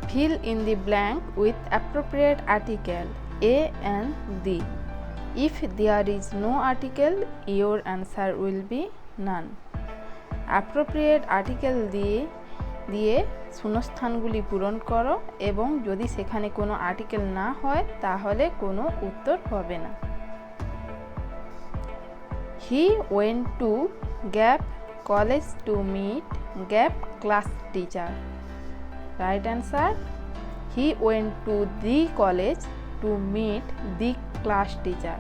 Fill in the blank with appropriate article A and D. If there is no article, your answer will be none. Appropriate article দিয়ে শূন্যস্থানগুলি পূরণ করো এবং যদি সেখানে কোনো article না হয় তাহলে কোনো উত্তর হবে না। He went to Gap College to meet Gap class teacher. Right answer. He went to the college to meet the class teacher.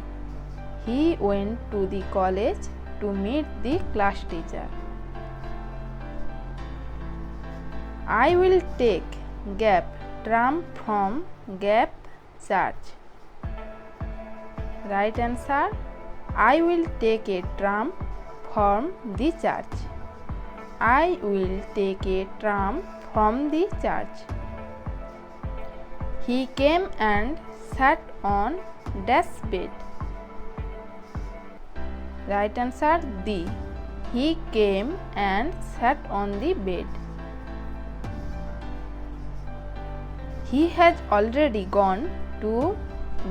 He went to the college to meet the class teacher. I will take Gap tram from Gap church. Right answer. I will take a tram from the church. I will take a tram from the church. He came and sat on dash bed. Right answer D. He came and sat on the bed. He has already gone to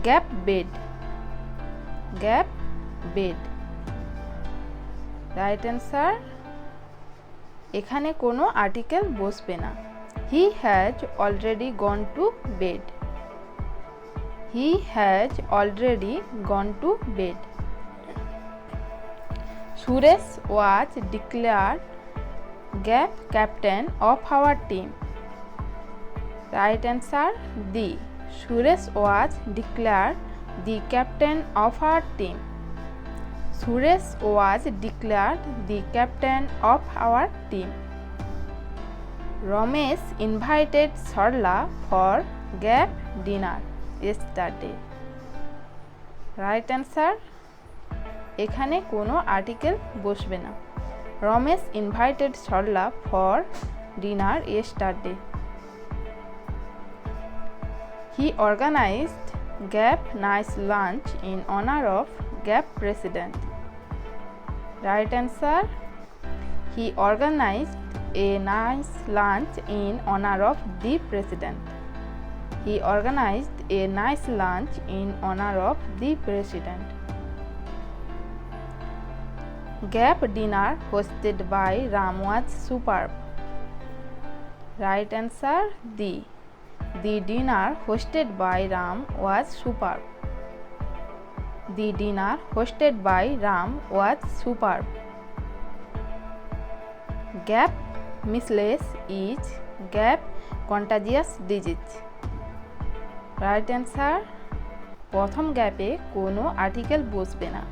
Gap bed. Gap bed. Right answer. এখানে কোনো article বসবে না। He has already gone to bed. He has already gone to bed. Suresh was declared Gap captain of our team. Right answer D. Suresh was declared the captain of our team. Suresh was declared the captain of our team. Ramesh invited Sarla for Gap dinner yesterday. Right answer. এখানে কোনো article বসবে না। Ramesh invited Sarla for dinner yesterday. He organized Gap nice lunch in honor of Gap president. Right answer. He organized a nice lunch in honor of the president. He organized a nice lunch in honor of the president. Gap dinner hosted by Ram was superb. Right answer D. The dinner hosted by Ram was superb. The dinner hosted by Ram was superb. Gap measles is Gap contagious disease. Right answer. প্রথম গ্যাপে কোনো article বসবে না।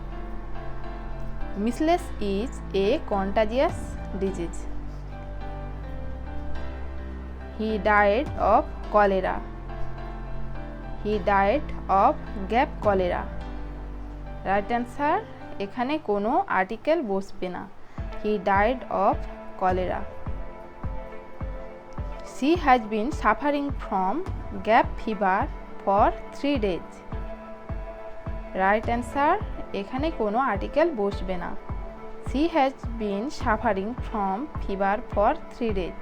Measles is a contagious disease. He died of cholera. He died of Gap cholera. Right answer. এখানে কোনো article বসবে না। He died of cholera. She has been suffering from Gap fever for 3 days. Right answer. এখানে কোনো article বসবে না। She has been suffering from fever for 3 days.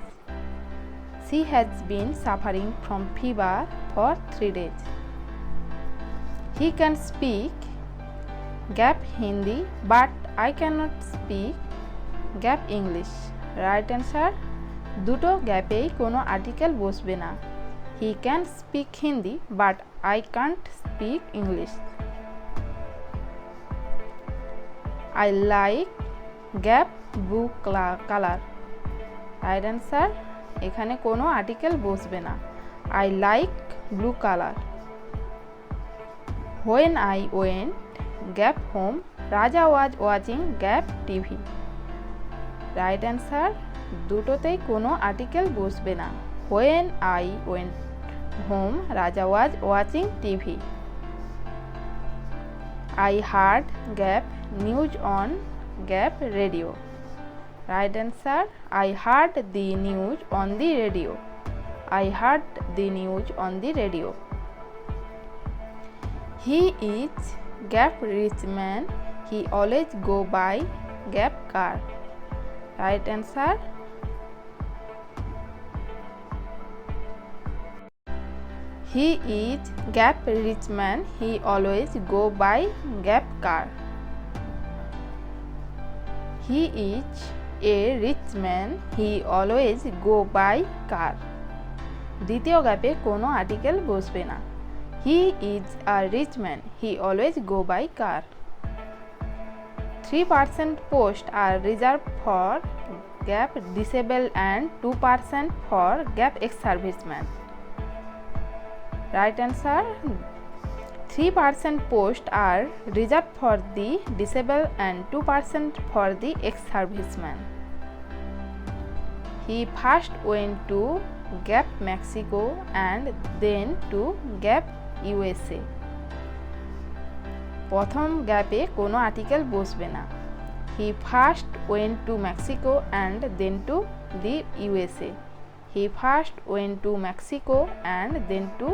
She has been suffering from fever for 3 days. He can speak Gap Hindi but I cannot speak Gap English. Right answer. দুটো গ্যাপেই কোনো article বসবে না। He can speak Hindi but I can't speak English. I like Gap blue color. Right answer. এখানে কোনো article বসবে না। I like blue color. When I went Gap home, Raja was watching Gap TV. Right answer. দুটোতেই কোনো article বসবে না। When I went home, Raja was watching TV. I heard Gap news on Gap radio. Right answer. I heard the news on the radio. I heard the news on the radio. He is Gap rich man. He always go by Gap car. Right answer. He is Gap rich man. He always go by Gap car. He is a rich man. He always go by car. দ্বিতীয় গ্যাপে কোনো article বসবে না। He is a rich man. He always go by car. 3% posts are reserved for Gap disabled and 2% for Gap ex-serviceman. Right answer, 3% posts are reserved for the disabled and 2% for the ex-serviceman. He first went to Gap Mexico and then to Gap USA. প্রথম গ্যাপে কোনো article বসবে না। He first went to Mexico and then to the USA. He first went to Mexico and then to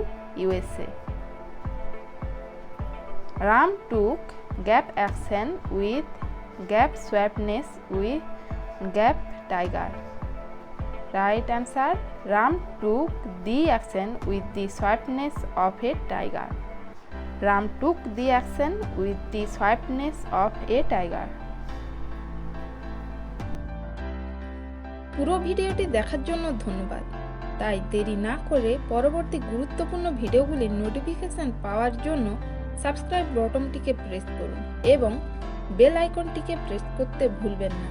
USA. Ram took Gap action with Gap swiftness with Gap tiger. Right answer, Ram took the action with the swiftness of a tiger. Ram took the action with the swiftness of a tiger. পুরো ভিডিওটি দেখার জন্য ধন্যবাদ। তাই দেরি না করে পরবর্তী গুরুত্বপূর্ণ ভিডিওগুলির নোটিফিকেশন পাওয়ার জন্য সাবস্ক্রাইব বাটনটিকে প্রেস করুন এবং বেল আইকনটিকে প্রেস করতে ভুলবেন না।